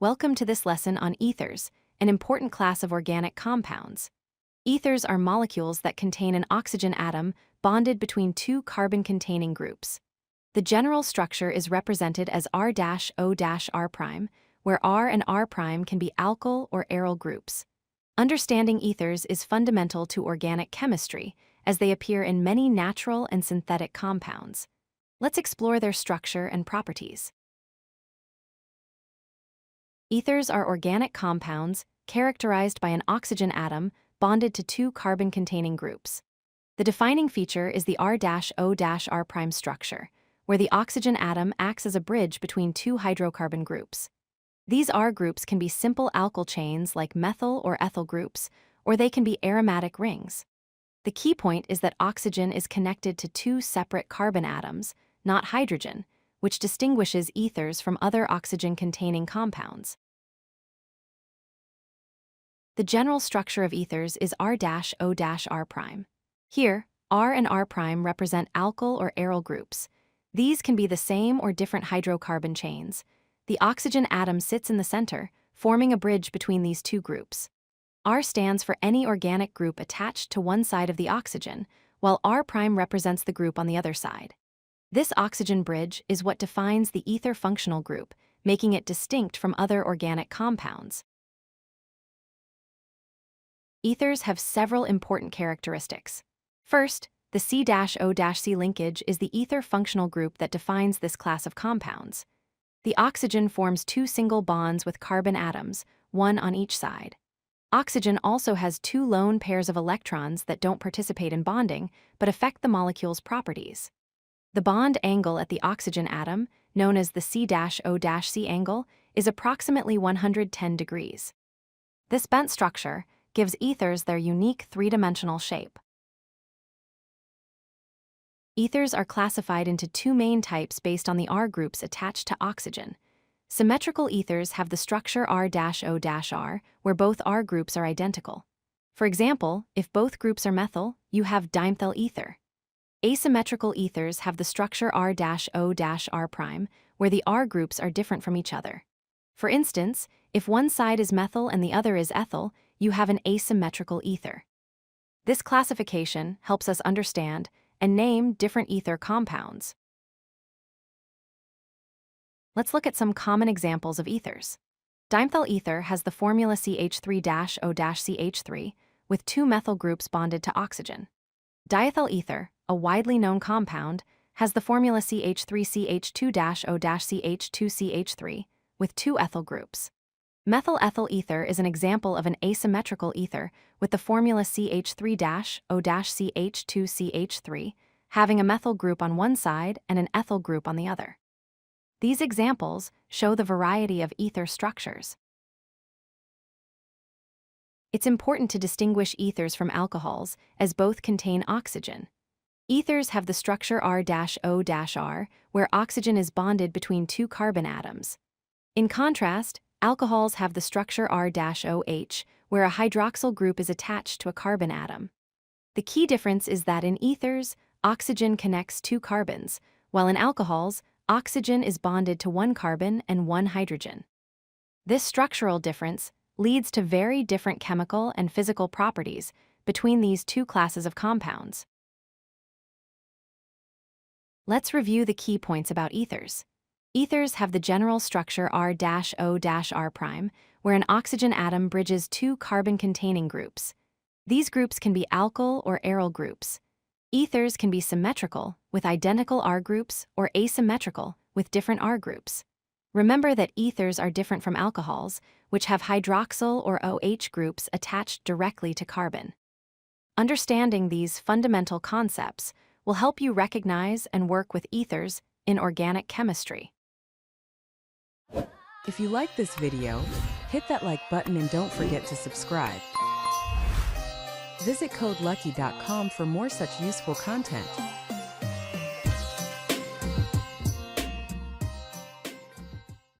Welcome to this lesson on ethers, an important class of organic compounds. Ethers are molecules that contain an oxygen atom bonded between two carbon-containing groups. The general structure is represented as R-O-R', where R and R' can be alkyl or aryl groups. Understanding ethers is fundamental to organic chemistry, as they appear in many natural and synthetic compounds. Let's explore their structure and properties. Ethers are organic compounds characterized by an oxygen atom bonded to two carbon-containing groups. The defining feature is the R-O-R' structure, where the oxygen atom acts as a bridge between two hydrocarbon groups. These R groups can be simple alkyl chains like methyl or ethyl groups, or they can be aromatic rings. The key point is that oxygen is connected to two separate carbon atoms, not hydrogen, which distinguishes ethers from other oxygen-containing compounds. The general structure of ethers is R-O-R'. Here, R and R' represent alkyl or aryl groups. These can be the same or different hydrocarbon chains. The oxygen atom sits in the center, forming a bridge between these two groups. R stands for any organic group attached to one side of the oxygen, while R' represents the group on the other side. This oxygen bridge is what defines the ether functional group, making it distinct from other organic compounds. Ethers have several important characteristics. First, the C-O-C linkage is the ether functional group that defines this class of compounds. The oxygen forms two single bonds with carbon atoms, one on each side. Oxygen also has two lone pairs of electrons that don't participate in bonding, but affect the molecule's properties. The bond angle at the oxygen atom, known as the C-O-C angle, is approximately 110 degrees. This bent structure gives ethers their unique three-dimensional shape. Ethers are classified into two main types based on the R groups attached to oxygen. Symmetrical ethers have the structure R-O-R, where both R groups are identical. For example, if both groups are methyl, you have dimethyl ether. Asymmetrical ethers have the structure R-O-R', where the R groups are different from each other. For instance, if one side is methyl and the other is ethyl, you have an asymmetrical ether. This classification helps us understand and name different ether compounds. Let's look at some common examples of ethers. Dimethyl ether has the formula CH3-O-CH3 with two methyl groups bonded to oxygen. Diethyl ether, a widely known compound, has the formula CH3CH2-O-CH2CH3 with two ethyl groups. Methyl ethyl ether is an example of an asymmetrical ether with the formula CH3-O-CH2CH3, having a methyl group on one side and an ethyl group on the other. These examples show the variety of ether structures. It's important to distinguish ethers from alcohols, as both contain oxygen. Ethers have the structure R-O-R, where oxygen is bonded between two carbon atoms. In contrast, alcohols have the structure R-OH, where a hydroxyl group is attached to a carbon atom. The key difference is that in ethers, oxygen connects two carbons, while in alcohols, oxygen is bonded to one carbon and one hydrogen. This structural difference leads to very different chemical and physical properties between these two classes of compounds. Let's review the key points about ethers. Ethers have the general structure R-O-R', where an oxygen atom bridges two carbon-containing groups. These groups can be alkyl or aryl groups. Ethers can be symmetrical, with identical R groups, or asymmetrical, with different R groups. Remember that ethers are different from alcohols, which have hydroxyl or OH groups attached directly to carbon. Understanding these fundamental concepts will help you recognize and work with ethers in organic chemistry. If you like this video, hit that like button and don't forget to subscribe. Visit codelucky.com for more such useful content.